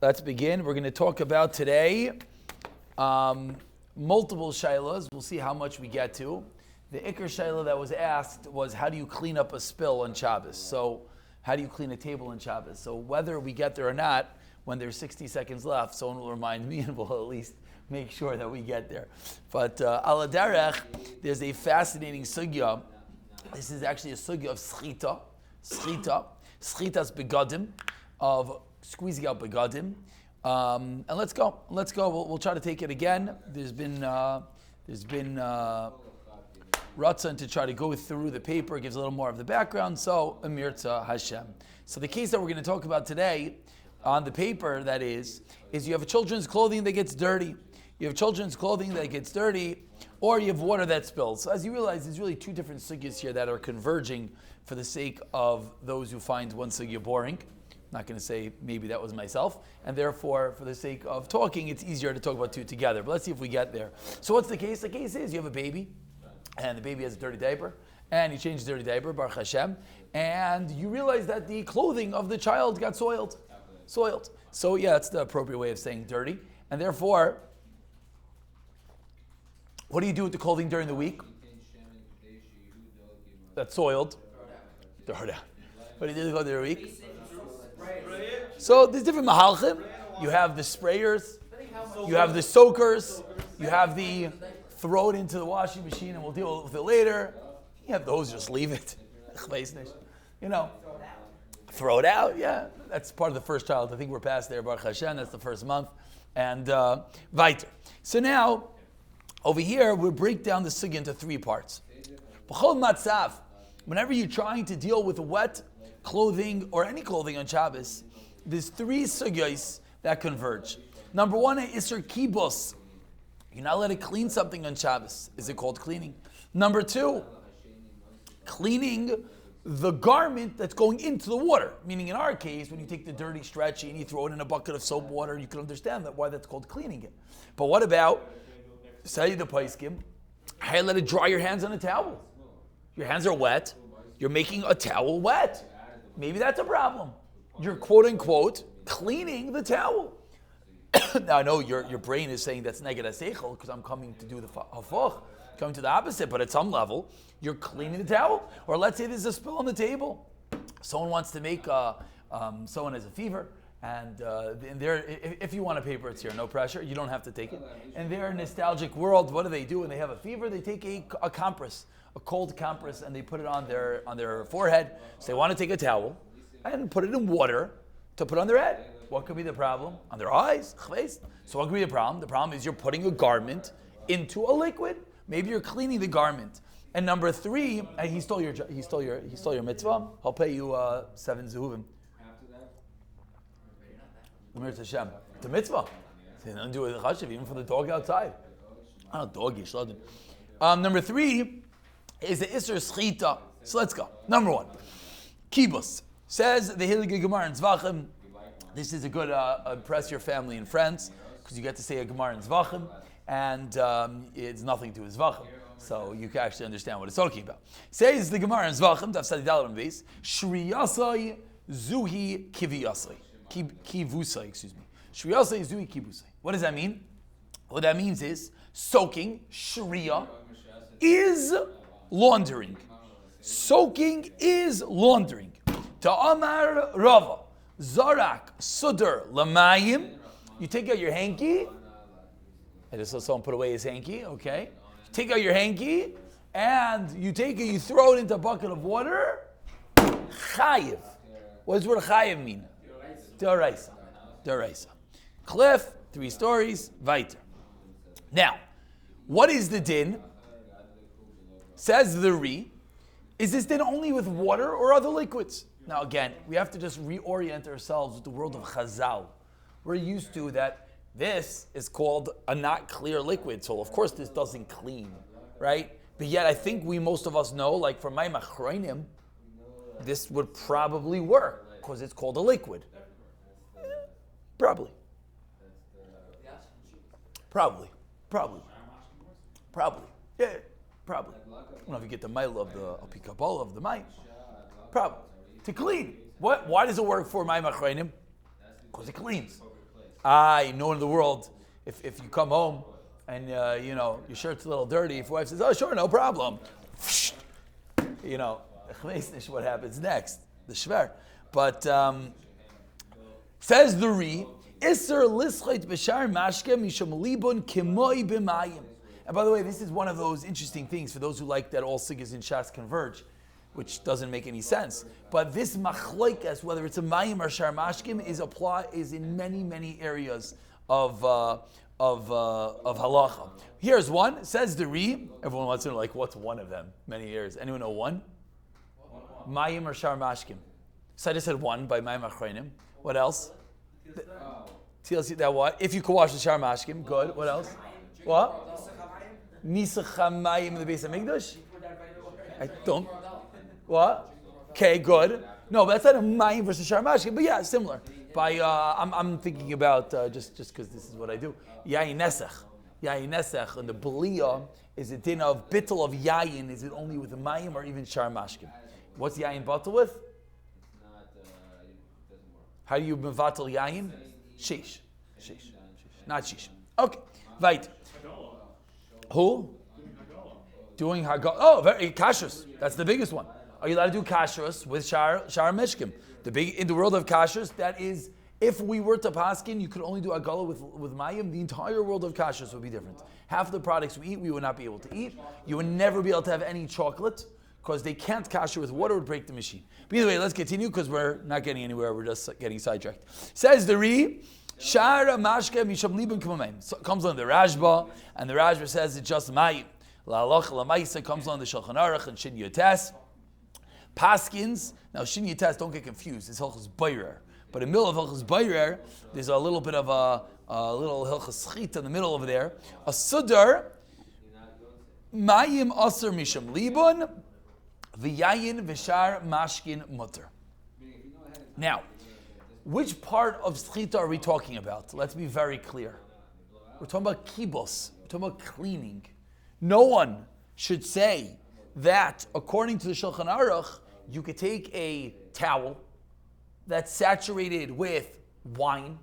Let's begin. We're going to talk about today multiple shaylas. We'll see how much we get to. The ikar shayla that was asked was, how do you clean up a spill on Shabbos? So how do you clean a table on Shabbos? So whether we get there or not, when there's 60 seconds left, someone will remind me and we'll at least make sure that we get there. But ala derech, there's a fascinating sugya. This is actually a sugya of schitas begadim, of squeezing out begadim. And let's go. We'll try to take it again. There's been Ratzon to try to go through the paper, gives a little more of the background. So Amirta Hashem. So the case that we're going to talk about today on the paper, that is you have children's clothing that gets dirty. You have children's clothing that gets dirty, or you have water that spills. So as you realize, there's really two different sugyas here that are converging for the sake of those who find one sugya boring. I'm not going to say maybe that was myself, and therefore, for the sake of talking, it's easier to talk about two together. But let's see if we get there. So what's the case? The case is you have a baby, and the baby has a dirty diaper, and you change the dirty diaper, Baruch Hashem, and you realize that the clothing of the child got soiled. So yeah, it's the appropriate way of saying dirty, and therefore, what do you do with the clothing during the week that's soiled? Throw it out. What do you do during the week? So there's different mahalchim. You have the sprayers, you have the soakers, you have the throw it into the washing machine and we'll deal with it later. You have those, just leave it. Throw it out, yeah. That's part of the first child. I think we're past there, Baruch Hashem, that's the first month. And weiter. So now, over here, we'll break down the sugya into three parts. B'chol matzav, whenever you're trying to deal with wet clothing or any clothing on Shabbos, there's three sugyas that converge. Number one, isser kibos. You're not allowed to clean something on Shabbos. Is it called cleaning? Number two, cleaning the garment that's going into the water. Meaning in our case, when you take the dirty stretchy and you throw it in a bucket of soap water, you can understand why that's called cleaning it. But what about, say the paiskim, hey, let it dry your hands on a towel. Your hands are wet. You're making a towel wet. Maybe that's a problem. You're quote unquote cleaning the towel. Now I know your brain is saying that's neged haseichel because I'm coming to do the hafoch, coming to the opposite. But at some level, you're cleaning the towel. Or let's say there's a spill on the table. Someone wants to make someone has a fever, and if you want a paper, it's here. No pressure. You don't have to take it. In their nostalgic world, what do? When they have a fever, they take a compress, a cold compress, and they put it on their forehead. So they want to take a towel and put it in water to put on their head. What could be the problem? On their eyes. So what could be the problem? The problem is you're putting a garment into a liquid. Maybe you're cleaning the garment. And number three, and he stole your mitzvah. I'll pay you 7 zehuvim. Amir Hashem. It's a mitzvah. They don't do it with chashiv, even for the dog outside. Doggy. Number three is the isser schita. So let's go. Number one, kibus. Says the Hilchos Gemara in Zvachim. This is a good impress your family and friends because you get to say a Gemara in Zvachim, and it's nothing to Zvachim, so you can actually understand what it's talking about. Says the Gemara in Zvachim, Daf Sadi Daled on base, Shriyasai Zuhi Kiviyasai, Kivusai, excuse me. Shriyasai Zuhi Kivusai. What does that mean? What that means is soaking, Shriya, is laundering. Soaking is laundering. Ta'amar Rava, Zarak, Sudar, Lamayim. You take out your hanky. I just saw someone put away his hanky, okay. Take out your hanky, and you throw it into a bucket of water. Chayiv. What does the word chayiv mean? D'oraisa. Cliff, 3 stories, weiter. Now, what is the din? Says the Ri. Is this din only with water or other liquids? Now again, we have to just reorient ourselves with the world of Chazal. We're used to that this is called a not clear liquid, so of course this doesn't clean, right? But yet I think most of us know, like for my machronim, this would probably work because it's called a liquid. Probably. Yeah, probably. I don't know if you get the mile of the apikabal of the mine. Probably. To clean. Why does it work for my machronim? Because it cleans. I know in the world, if you come home and your shirt's a little dirty, if your wife says, "Oh, sure, no problem," what happens next? The shver. But says the Ri, Isser lischait b'shar mashke misham libun kimoi b'mayim. And by the way, this is one of those interesting things for those who like that all sigas in Shas converge, which doesn't make any sense. But this machloikas, whether it's a mayim or shar mashkim, is in many, many areas of halacha. Here's one. Says the Ri. Everyone wants to know, like, what's one of them? Many years. Anyone know one? Mayim or shar mashkim. So I just said one by mayim achreinim. What else? TLC, that what? If you could wash the shar mashkim, good. What else? What? Nisach hamayim in the base of Mikdash? I don't. What? Okay, good. No, but that's not a mayim versus shar mashkim, but yeah, similar. By I'm thinking about just because this is what I do. Yayin nesach, and the belia is a din of bittul of yayin. Is it only with the mayim or even shar mashkim? What's yayin batal with? How do you mevatel yayin? Shish, not shish. Okay, right. Who? Doing hagal. Oh, very kashrus. That's the biggest one. Are you allowed to do kashrus with shar mishkim? In the world of kashrus, that is, if we were to paskin, you could only do agala with mayim. The entire world of kashrus would be different. Half of the products we eat, we would not be able to eat. You would never be able to have any chocolate because they can't kasher with water; would break the machine. But either way, let's continue because we're not getting anywhere. We're just getting sidetracked. Says the Ri. Shara mashke misham libun k'mamayim. So comes on the Rashba, and the Rashba says it's just mayim. La'aloch la'maisa comes on the Shulchan Aruch and Shin Yotes. Paskins. Now Shin Yotes, don't get confused. It's Hilchos Bayrer, but in the middle of Hilchos Bayrer, there's a little bit of a little Hilchos Chit in the middle over there. A sudar mayim aser misham libun v'yayin v'shar mashkin mutter. Now, which part of schita are we talking about? Let's be very clear. We're talking about kibos. We're talking about cleaning. No one should say that, according to the Shulchan Aruch, you could take a towel that's saturated with wine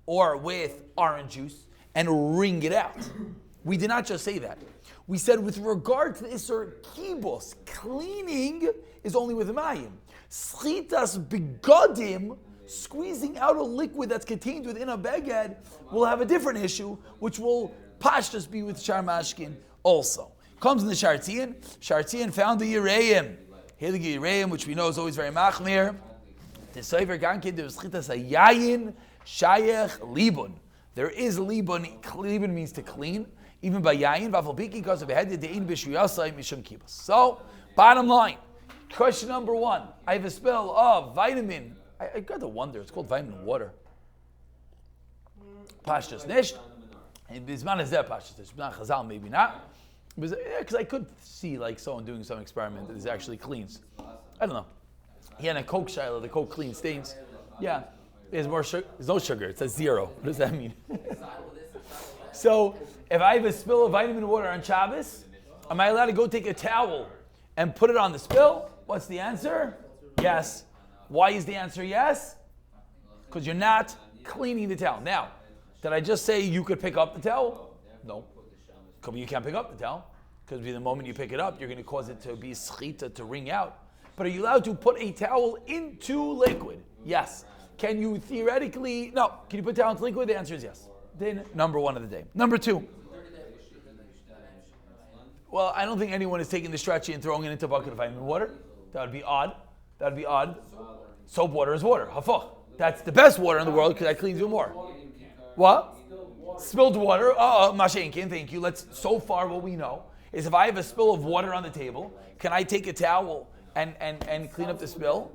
or with orange juice and wring it out. We did not just say that. We said with regard to the Isser kibos, cleaning is only with mayim. Schitas begodim, squeezing out a liquid that's contained within a beged, will have a different issue, which will pashtas be with shar mashkin also. Comes in the Shartian. Shartian found the Yireim. Hilgi Yireim, which we know is always very machmir. The Soiver Gankin, there was chitas a yayin, shayech, libun. There is libun. Libun means to clean. Even by yayin, vafalpiki, because of a head, the ein b'shuyasai mishum kibas. So, bottom line, question number one. I have a spell of vitamin. I got to wonder. It's called vitamin water. Pashtas nisht. And Bisman is there pashtas nisht. Bisman Chazal maybe not. Because I could see like someone doing some experiment that is actually cleans. I don't know. He had a Coke shiloh. The Coke clean stains. Yeah. There's more sugar. There's no sugar. It says 0. What does that mean? So if I have a spill of vitamin water on Shabbos, am I allowed to go take a towel and put it on the spill? What's the answer? Yes. Why is the answer yes? Because you're not cleaning the towel. Now, did I just say you could pick up the towel? No. You can't pick up the towel. Because the moment you pick it up, you're going to cause it to be schita, to wring out. But are you allowed to put a towel into liquid? Yes. Can you theoretically... No. Can you put a towel into liquid? The answer is yes. Then, number one of the day. Number two. Well, I don't think anyone is taking the stretchy and throwing it into a bucket of vitamin water. That would be odd. That would be odd. Soap water is water. Hafach. That's the best water in the world because that cleans you more. What? Spilled water. Mashenkin, thank you. So far what we know is if I have a spill of water on the table, can I take a towel and clean up the spill?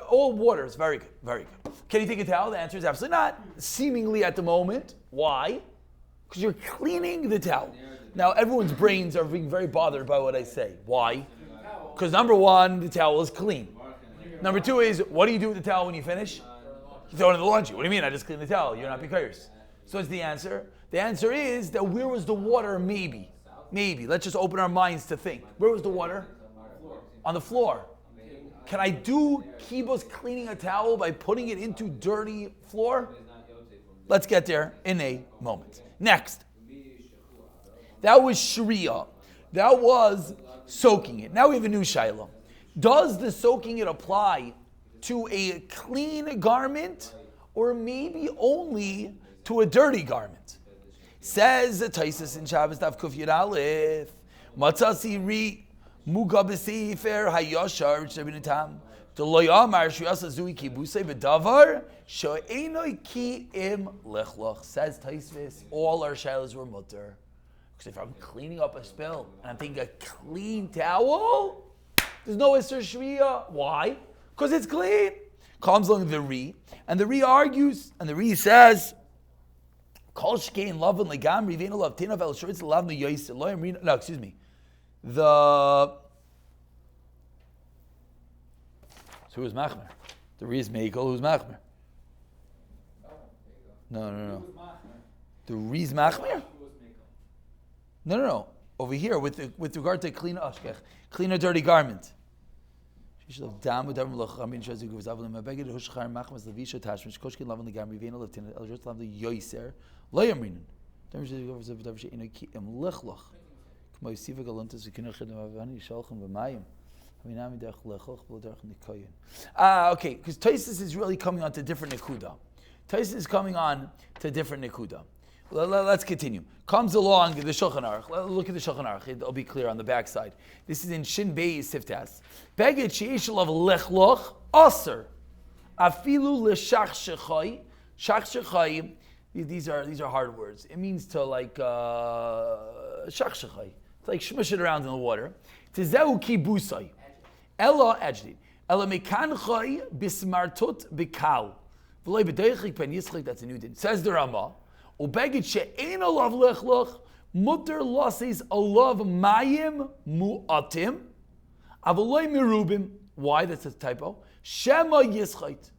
All water is very good. Very good. Can you take a towel? The answer is absolutely not. Seemingly at the moment. Why? Because you're cleaning the towel. Now everyone's brains are being very bothered by what I say. Why? Because number one, the towel is clean. Number two is, what do you do with the towel when you finish? You throw it in the laundry. What do you mean? I just clean the towel. You're not bikayers. So what's the answer? The answer is that where was the water? Maybe. Let's just open our minds to think. Where was the water? On the floor. Can I do kibos cleaning a towel by putting it into dirty floor? Let's get there in a moment. Next. That was Sharia. That was soaking it. Now we have a new Shiloh. Does the soaking it apply to a clean garment or maybe only to a dirty garment? Says the Taisus in Shabbos Daf Kuf Yud Aleph, Matzasi Ri Muga B'Sefer Hayashar Rabbeinu Tam the Lo Yamar Shuyasa Zui Kibusei B'Davar Sho'enoi Ki Im Lechloch. Says Taisus, all our shilas were mutter. Because if I'm cleaning up a spill and I'm taking a clean towel, there's no Isser Shriya. Why? Because it's clean. Comes along the Ri, and the Ri argues, and the Ri says, Kol shkein lavin legam rivena lav tinav el shoritz lav no yoyis lo yamrin. No, excuse me. So who's Machmer? The Ri is Meikol. Who's Machmer? No. The Ri is Machmer. No. Over here, with regard to clean a dirty garment. Says the okay, because Taisus is really coming on to different nekuda. Taisus is coming on to different nekuda. Let's continue. Comes along the Shulchan Aruch. Look at the Shulchan Aruch. It'll be clear on the back side. This is in Shin Beis Siftas. Beged sheish lav lechloch aser afilu l'shachshechai. Shachshechai. These are hard words. It means to like shachshechai. To like shmush it around in the water. Tezeu kibusai. Ella ajdid. Ella mekanchai bismartut bikal. V'loi b'deichik pen yischik. That's a new din. Says the Ramah. Ubegit she'ein alav lechloch mutter losses alav mayim mu'atim avaloi mirubim. Why? That's a typo. Shema yischait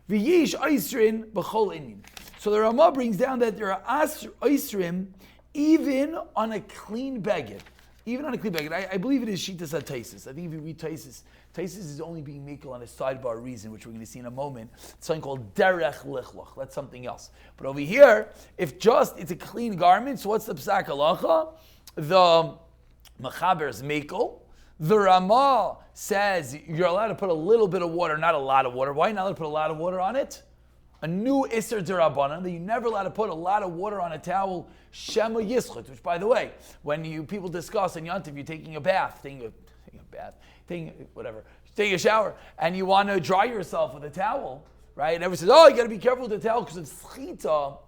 v'yish oisrin b'chol inyan. So the Ramah brings down that there are oisrim even on a clean beged. Even on a clean beged. I believe it is Shitas HaTaisis. I think if you read Taisis is only being makel on a sidebar reason, which we're going to see in a moment. It's something called derech lichloch. That's something else. But over here, if just it's a clean garment, so what's the psak halacha? The Mechaber is makel. The Ramah says you're allowed to put a little bit of water, not a lot of water. Why are you not allowed to put a lot of water on it? A new Isser D'Rabbanan, that you're never allowed to put a lot of water on a towel, Shema Yischot, which by the way, when people discuss in Yontif, you're taking a bath, taking a shower, and you want to dry yourself with a towel, right? And everyone says, you got to be careful with the towel because of schita.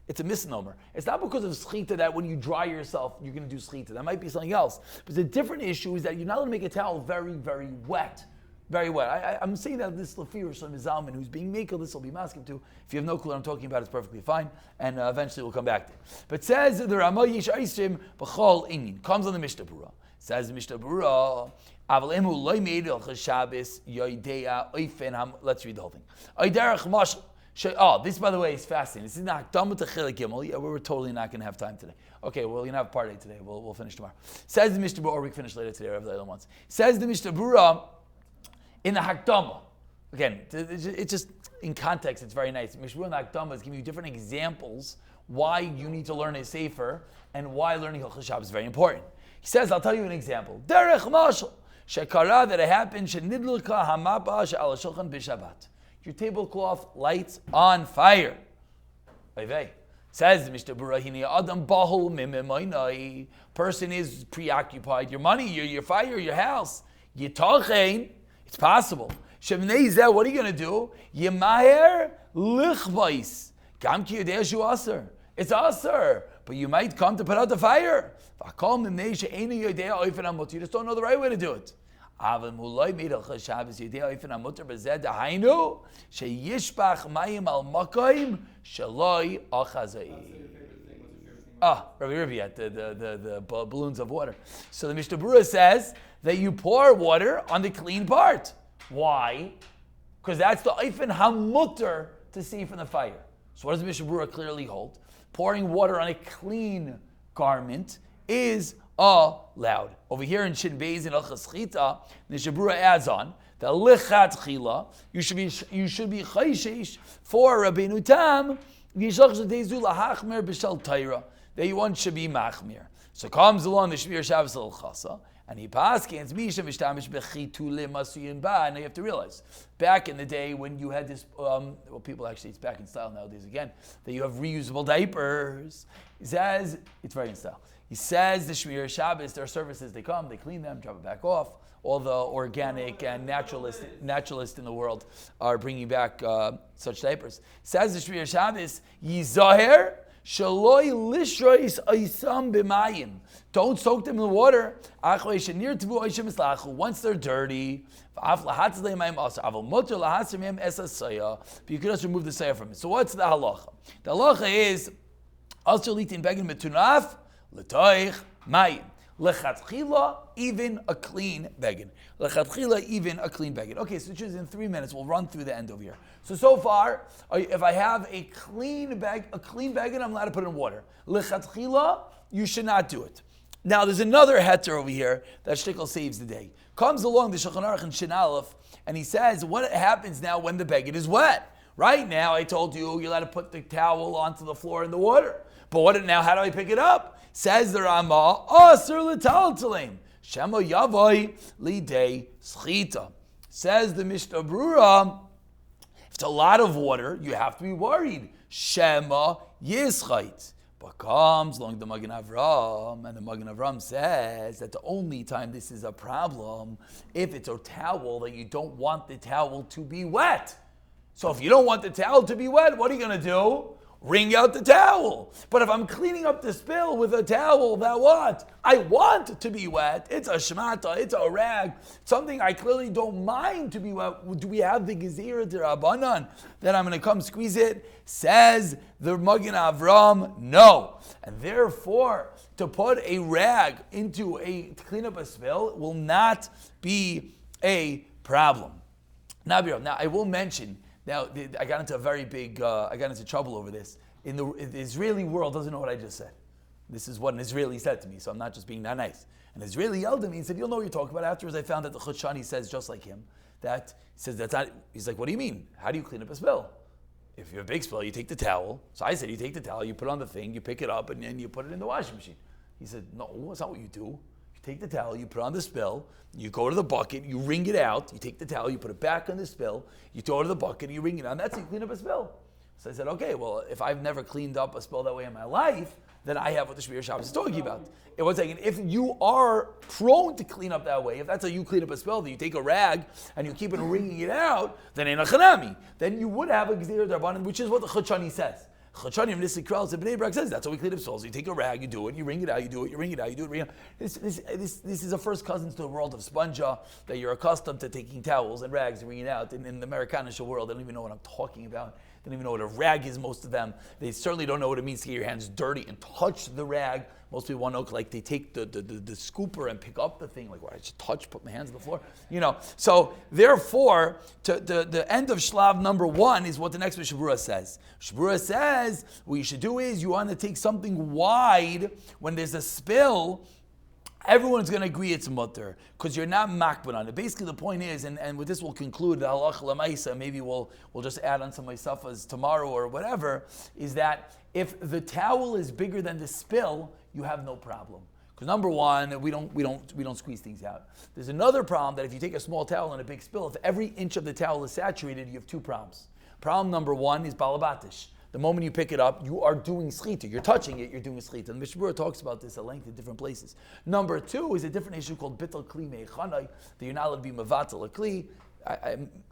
It's a misnomer. It's not because of schita that when you dry yourself, you're going to do schita. That might be something else. But the different issue is that you're not going to make a towel very, very wet. Very wet. I'm saying that this Lafir Shalom Zalman who's being makel, this will be masking too. If you have no clue what I'm talking about, it's perfectly fine. And eventually we'll come back to it. But says the Ramah Yish Aisrim B'chol Inyan. Comes on the Mishnah Berurah. Says the Mishnah Berurah, Aval Emu Loi Meid Hilchos Shabbos Yoidea Oifen. Let's read the whole thing. Oiderach Mashal. This, by the way, is fascinating. This is not done with the Chilek Gimel. Yeah, we're totally not going to have time today. Okay, well, you're going to have part A today. We'll finish tomorrow. Says the Mishnah Berurah, or we can finish later today, whatever the other ones. Says the Mishnah Berurah, in the Hakdama, again, it's just in context, it's very nice. Mishmur and the Hakdama is giving you different examples why you need to learn a sefer and why learning Hilchos Shabbos is very important. He says, I'll tell you an example. Derech mashal shekara, that it happened shenidlika hamapa she'al shulchan b'Shabbat. Your tablecloth lights on fire. Says Mr. Burahini, Adam bahul mimemainai. Person is preoccupied. Your money, your fire, your house. Yitachein. It's possible. Shemnei zeh, what are you going to do? Yemaher lichbais. Gam ki yodei shu aser. It's aser, but you might come to put out the fire. V'akol mimnei she'enu yodei oifen hamut. You just don't know the right way to do it. Aval muloi made Hilchos Shabbos yodei oifen hamuter b'zeh dahainu sheyishbach mayim al makoim shaloi achazai. Rabbi Riviat, the balloons of water. So the Mishnah Berurah says that you pour water on the clean part. Why? Because that's the oifen hamuter to see from the fire. So what does the Mishnah Berurah clearly hold? Pouring water on a clean garment is allowed. Over here in Shin Beis in Hilchos Chita, the Mishnah Berurah adds on the lichat chila. You should be chayshish for Rabbeinu Tam That one should be machmir. So comes along the Shmir Shabbos Chasa, and he paskins Misha Mishtamish Bechitule Masuyin Ba. And you have to realize, back in the day when you had this, people actually, it's back in style nowadays again, that you have reusable diapers. He says, it's very in style. He says the Shmir Shabbos, their services, they come, they clean them, drop it back off. All the organic and naturalists in the world are bringing back such diapers. Says the Shmir Shabbos, Yizaher, Shaloi lishrois oisam b'mayim. Don't soak them in the water. Once they're dirty, but you could also remove the sayah from it. So what's the halacha? The halacha is also litin begin metunaf letoich mayim. Lechatchila, even a clean begin. Lechatchila, even a clean begin. Okay, so just in 3 minutes, we'll run through the end over here. So far, if I have a clean begin, I'm allowed to put it in water. Lechatchila, you should not do it. Now, there's another heter over here that Shtickle saves the day. Comes along the Shulchan Aruch in Shin Aleph, and he says, what happens now when the begin is wet? Right now, I told you, you're allowed to put the towel onto the floor in the water. But how do I pick it up? Says the Rama, Asur l'taltalim, Shema yavoi lidei schita. Says the Mishnah Brura, if it's a lot of water, you have to be worried. Shema yischait. But comes along the Magen Avram, and the Magen Avram says that the only time this is a problem, if it's a towel that you don't want the towel to be wet. So if you don't want the towel to be wet, what are you going to do? Wring out the towel. But if I'm cleaning up the spill with a towel that what? I want to be wet. It's a shmata, it's a rag, something I clearly don't mind to be wet. Do we have the gezira d'Rabbanan that I'm going to come squeeze it? Says the Magen Avram, no. And therefore, to put a rag to clean up a spill will not be a problem. Now I will mention. Now, I got into I got into trouble over this. The Israeli world doesn't know what I just said. This is what an Israeli said to me, so I'm not just being that nice. An Israeli yelled at me and said, you'll know what you're talking about. Afterwards, I found that the Chutshani says just like him, that says that's not, he's like, what do you mean? How do you clean up a spill? If you have a big spill, you take the towel. So I said, you take the towel, you put it on the thing, you pick it up, and then you put it in the washing machine. He said, no, that's not what you do. Take the towel, you put it on the spill, you go to the bucket, you wring it out, you take the towel, you put it back on the spill, you throw it to the bucket, you wring it out, and that's how you clean up a spill. So I said, okay, well, if I've never cleaned up a spill that way in my life, then I have what the Shmir Shabbos is talking about. It was saying, if you are prone to clean up that way, if that's how you clean up a spill, that you take a rag and you keep on wringing it out, then ain't a chanami. Then you would have a Gzeir Darbanan, which is what the Chutshani says. Chutshani of Nisik Krell said, Bnei Brak says that's how we clean up souls. You take a rag, you do it, you wring it out, you do it, you wring it out, you do it, wring it out. This is a first cousin to the world of sponja, that you're accustomed to taking towels and rags and wringing it out. In the Amerikanische world, they don't even know what I'm talking about. They don't even know what a rag is, most of them. They certainly don't know what it means to get your hands dirty and touch the rag. Most people want to know, like they take the scooper and pick up the thing, like, what, I just put my hands on the floor? So therefore, the end of Shlav number 1 is what the next Shabura says. Shabura says, what you should do is you want to take something wide when there's a spill. Everyone's going to agree it's mutter because you're not makban on it. Basically, the point is, and with this we'll conclude the halacha lamaisa. Maybe we'll just add on some maisafas tomorrow or whatever. Is that if the towel is bigger than the spill, you have no problem. Because number one, we don't squeeze things out. There's another problem that if you take a small towel and a big spill, if every inch of the towel is saturated, you have 2 problems. Problem number 1 is balabatish. The moment you pick it up, you are doing schita. You're touching it, you're doing schita. And Mishnah Berurah talks about this at length in different places. Number 2 is a different issue called bittul kli me'echanai, that you're not allowed to be mavatal a kli,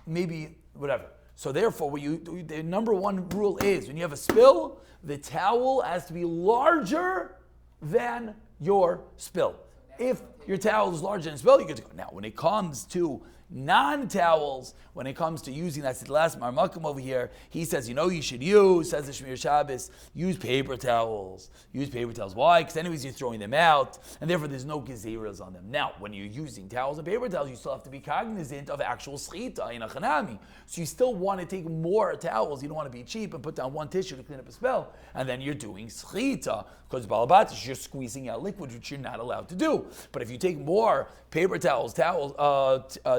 maybe whatever. So therefore, the number 1 rule is, when you have a spill, the towel has to be larger than your spill. If your towel is larger than the spill, you get to go. Now, when it comes to non-towels, when it comes to using, that's the last Marmakim over here, he says, you should use, says the Shmir Shabbos, use paper towels. Use paper towels. Why? Because anyways, you're throwing them out, and therefore there's no gezeras on them. Now, when you're using towels and paper towels, you still have to be cognizant of actual schita in a chanami. So you still want to take more towels. You don't want to be cheap and put down 1 tissue to clean up a spill, and then you're doing schita, because balabatish, you're squeezing out liquid, which you're not allowed to do. But if you you take more paper towels,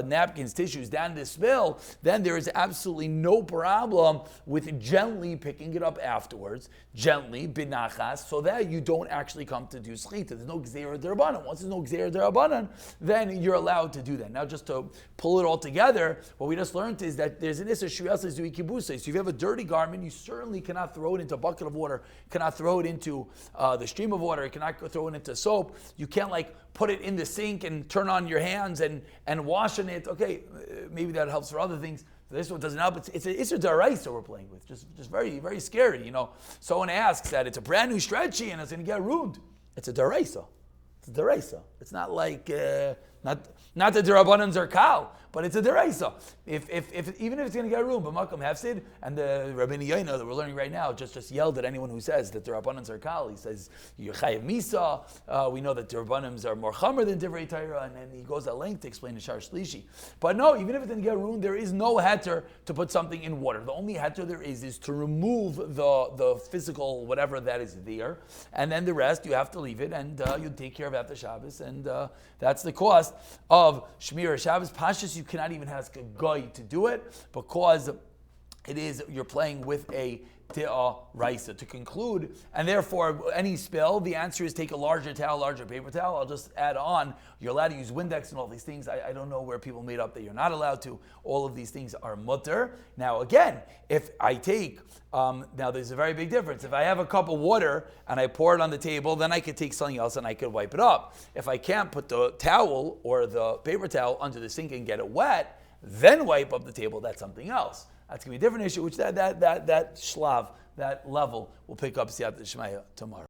napkins, tissues down the spill, then there is absolutely no problem with gently picking it up afterwards, gently, binachas, so that you don't actually come to do schita. There's no gzeira derabanan. Once there's no gzeira derabanan, then you're allowed to do that. Now, just to pull it all together, what we just learned is that there's an issa shuyas do ikibuse. So if you have a dirty garment, you certainly cannot throw it into a bucket of water, cannot throw it into the stream of water, you cannot throw it into soap. You can't put it in the sink and turn on your hands and wash in it. Okay, maybe that helps for other things. This one doesn't help. It's a deraisa we're playing with. Just very, very scary. Someone asks that it's a brand new stretchy and it's going to get ruined. It's a deraisa. It's a deraisa. It's not like not the derabanans are kal, but it's a deraisa. If even if it's going to get ruined, but makom hefsid, and the Rabbeinu Yoina that we're learning right now just yelled at anyone who says that the rabbanans are kal. He says you're chayav misa. We know that the rabbanans are more chamer than divrei Torah, and then he goes at length to explain the shar shlishi. But no, even if it's going to get ruined, there is no heter to put something in water. The only heter there is to remove the physical whatever that is there, and then the rest you have to leave it, and you take care of after Shabbos, and that's the cost of Shmir Shabbos. Pashas, you cannot even ask a guy to do it because you're playing with a raisa. To conclude, and therefore any spill, the answer is take a larger towel, larger paper towel. I'll just add on, you're allowed to use Windex and all these things. I don't know where people made up that you're not allowed to. All of these things are mutter. Now again, if I take, now there's a very big difference. If I have a cup of water and I pour it on the table, then I could take something else and I could wipe it up. If I can't put the towel or the paper towel under the sink and get it wet, then wipe up the table, that's something else. That's going to be a different issue, which that shlav, that level, we'll pick up Siyat Shmaya tomorrow.